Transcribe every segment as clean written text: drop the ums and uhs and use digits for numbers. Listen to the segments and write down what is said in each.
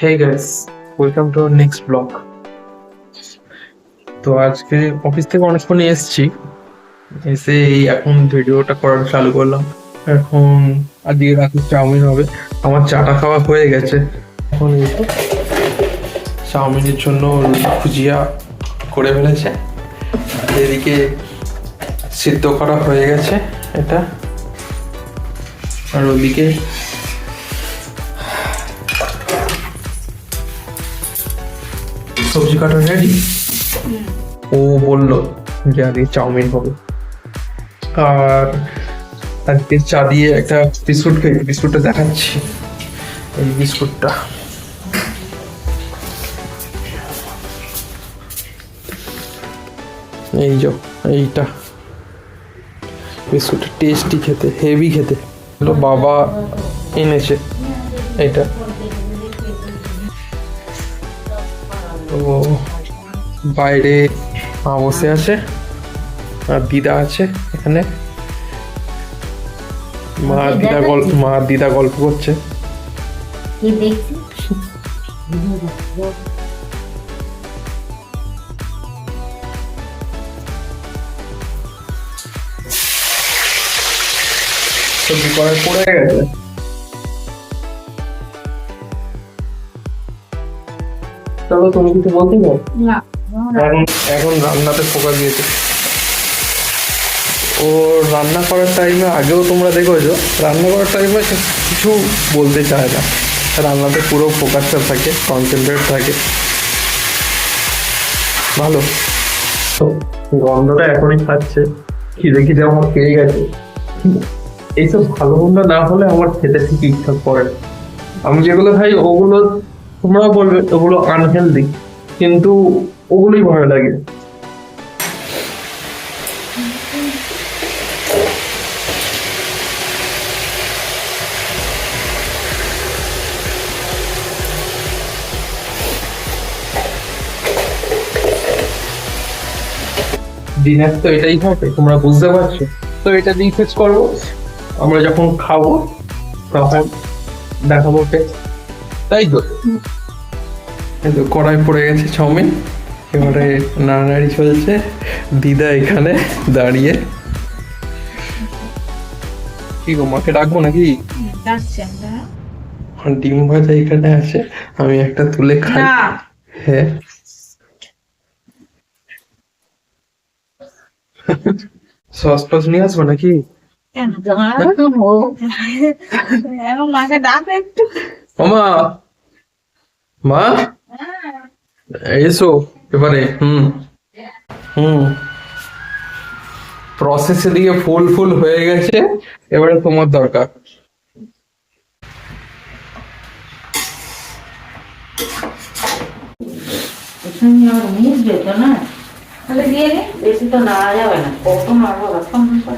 Hey guys, welcome to next blog. তো আজকে office থেকে অনেকক্ষণ এসেছি, এসে এই এখন ভিডিওটা করা চালু করলাম। এখন আজকে রাতে চাউমিন হবে। আমার চাটা খাওয়া হয়ে গেছে। এখন এই তো চাউমিনের জন্য ভুজিয়া করে ফেলেছে, আর এদিকে সিদ্ধ করা হয়ে গেছে এটা, আর ওদিকে সবজি কাটা রেডি। ও বললো যে আজকে চাউমিন হবে, আর আজকে চা দিয়ে একটা বিস্কুট খাই। বিস্কুটটা দেখাচ্ছি, এই বিস্কুটটা। এই যে এইটা বিস্কুটটা টেস্টি খেতে, হেভি খেতে। বাবা এনেছে এটা। তো বাইরে মা বসে আছে আর দিদা আছে এখানে। মা দিদা গল্প করছে। কি দেখছি? সবজি কড়াই পড়ে গেছে। চলো, তুমি কিছু বলতে চাও? না, এখন এখন রান্নাতে ফোকাস দিয়েছে ও। রান্না করার টাইমে আগেও তোমরা দেখেছো, রান্না করার টাইমে কিছু বলতে চায় না, রান্নাতে পুরো ফোকাসটা থাকে, কনসেন্ট্রেট থাকে। ভালো তো, গন্ধটা এখনই খাচ্ছে, খিদে খিদে আমার পেয়ে গেছে। এইসব ভালো মন্দ না হলে আমার খেতে ঠিক ইচ্ছা করে না। আমি যেগুলো খাই ওগুলো তোমরা বলবে ওগুলো আনহেলদি, কিন্তু ওগুলোই ভালো লাগে। ডিনার তো এটাই হবে, তোমরা বুঝতে পারছো তো। এটা দিয়ে ফেস করবো, আমরা যখন খাবো তখন দেখাবো টেস্ট, তাই তো। এই তো কড়াই পড়ে গেছে চাউমিন, এবারে নাড়ানাড়ি চলছে। দিদা এখানে দাঁড়িয়ে। কি গো, মাকে ডাকবো নাকি? ডাকছি আমরা। ডিম ভাজা এখানে আছে, আমি একটা তুলে খাই। না, হ্যাঁ, সস টস নিয়ে আসবো নাকি? কেন এখন মাকে ডাকো একটু। মামা, মা এসো এবারে। হুম হুম প্রসেসে দিয়ে ফুল ফুল হয়ে গেছে, এবারে তোমার দরকার।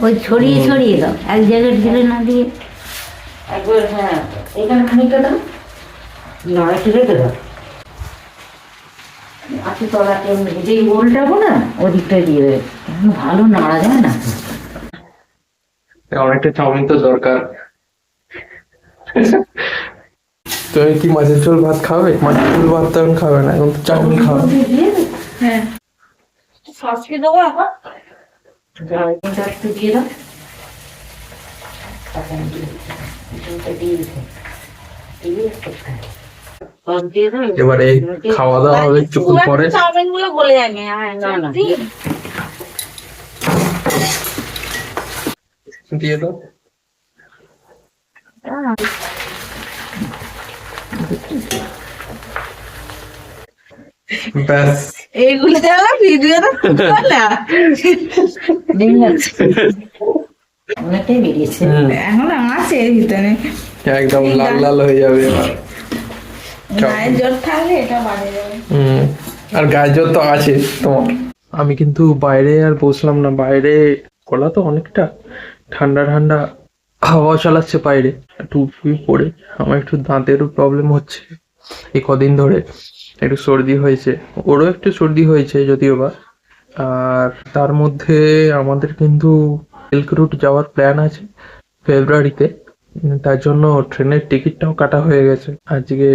ওই ছড়িয়ে ছড়িয়ে দাও, এক জায়গায় ঢেলে না দিয়ে একবার। হ্যাঁ, এখানে খানিকটা দাও, নড়াইতে রেখে দাও। আচ্ছা, তলাতে যেই গোলটাবো না ওদিকটা দিয়ে দেবে, ভালো নাড়া যায় না। অনেকটা চাউমিন তো দরকার। তুমি কি মাছের ঝোল ভাত খাবে? মাছের ঝোল ভাত তো এখন খাবে না, এখন তো চাউমিন খাবে। হ্যাঁ, সস কি দেবো এখন? চাউমিনটা একটু দিয়ে দাও। এবারে খাওয়া দাওয়া হবে কিছুক্ষণ পরে। চাউমিন গুলো গলে যাবে। দিয়ে দাও। ব্যাস, এইগুলো যারা ভিডিওটা না অনেকটাই বেরিয়েছে। এখন আছে এর ভিতরে। একদম লাল লাল হয়ে যাবে এবার। গায়ে জ্বর থাকলে এটা বাড়ে যাবে। আর গায়ে জ্বর তো আছে তোমার। আমি কিন্তু বাইরে আর বসলাম না, বাইরে গলা তো অনেকটা ঠান্ডা ঠান্ডা হাওয়া চালাচ্ছে বাইরে। টুপি পরে আমার একটু দাঁতেরও প্রবলেম হচ্ছে এই কদিন ধরে, একটু সর্দি হয়েছে, ওরও একটু সর্দি হয়েছে যদিও বা। আর তার মধ্যে আমাদের কিন্তু সিল্ক রুট যাওয়ার প্ল্যান আছে ফেব্রুয়ারিতে, তার জন্য ট্রেনের টিকিটটাও কাটা হয়ে গেছে। আজকে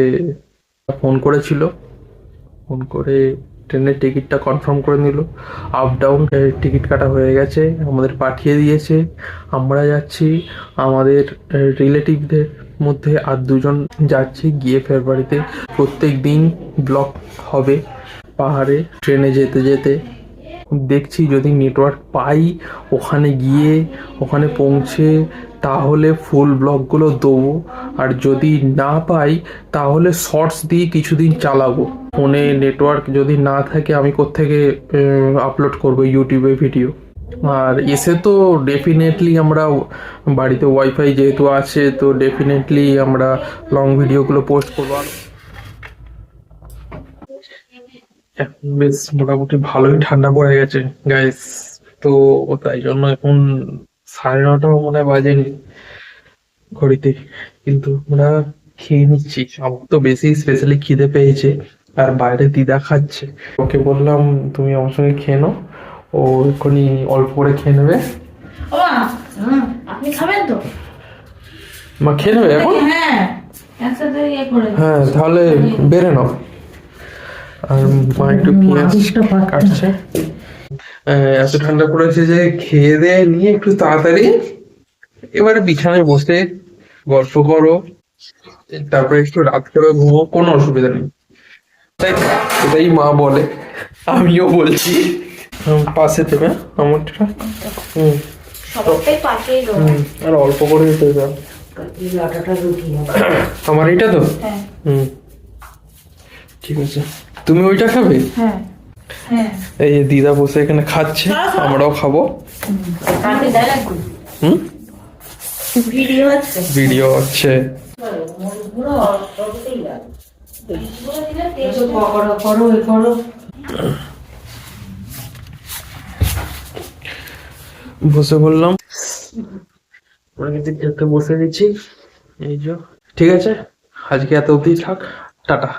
ফোন করেছিল, ফোন করে ট্রেনের টিকিটটা কনফার্ম করে নিল। আপ ডাউন টিকিট কাটা হয়ে গেছে, আমাদের পাঠিয়ে দিয়েছে। আমরা যাচ্ছি, আমাদের রিলেটিভদের মধ্যে আর দুজন যাচ্ছি, গিয়ে ফেব্রুয়ারিতে প্রত্যেক দিন ব্লগ হবে পাহাড়ে ট্রেনে যেতে যেতে। দেখছি যদি নেটওয়ার্ক পাই ওখানে গিয়ে ওখানে পৌঁছে তাহলে ফুল ব্লগগুলো দেবো, আর যদি না পাই তাহলে শর্টস দিয়ে কিছুদিন চালাবো। ফোনে নেটওয়ার্ক যদি না থাকে আমি কোত্থেকে আপলোড করবো ইউটিউবে ভিডিও। আর এসে তো ডেফিনেটলি আমরা বাড়িতে ওয়াইফাই যেহেতু আছে তো ডেফিনেটলি আমরা লং ভিডিওগুলো পোস্ট করবো। এখন বেশ মোটামুটি ভালোই ঠান্ডা পড়ে গেছে গাইস, তো তাই জন্য এখন 9:30 মনে হয় বাজেনি ঘড়িতে, কিন্তু আমরা খেয়ে নিচ্ছি। আমার তো বেশি স্পেশালি খিদে পেয়েছে, আর বাইরে দিদা খাচ্ছে, ওকে বললাম তুমি আমার সঙ্গে খেয়ে নাও, ও এক্ষুনি অল্প করে খেয়ে নেবে। ও মা, আপনি খাবেন তো? মা খেয়ে নেবে এখন? হ্যাঁ, একসাথে ইয়ে করে হ্যাঁ তাহলে বেড়ে নাও। আর মা একটু পেঁয়াজ কাটছে। এত ঠান্ডা পড়েছে যে খেয়ে দিয়ে নিয়ে একটু তাড়াতাড়ি এবারে বিছানায় বসে গল্প করো, তারপরে একটু রাত করে ঘুমো, কোনো অসুবিধা নেই। তাই তো? এটাই মা বলে, আমিও বলছি। পাশে দেবে আমারটা। সবটাই পাশেই রয়েছে। আর অল্প করে দিতে দাও। এই আটাটা রুটি হবে। আমার এটা তো হ্যাঁ ঠিক আছে, তুমি ওইটা খাবে? হ্যাঁ হ্যাঁ। এই যে দিদা বসে এখানে খাচ্ছে, আমরাও খাবো। কাকে দেয় রাখবি? হুম, ভিডিও আছে। ভিডিও হচ্ছে। মরিচগুলো অল্পতেই লাগে। একটু পকোড়া করো, এ করো। বসে বললাম প্রকৃতির যাতে বসে দিচ্ছি। এই যে ঠিক আছে, আজকে এত অবধি থাক, টাটা।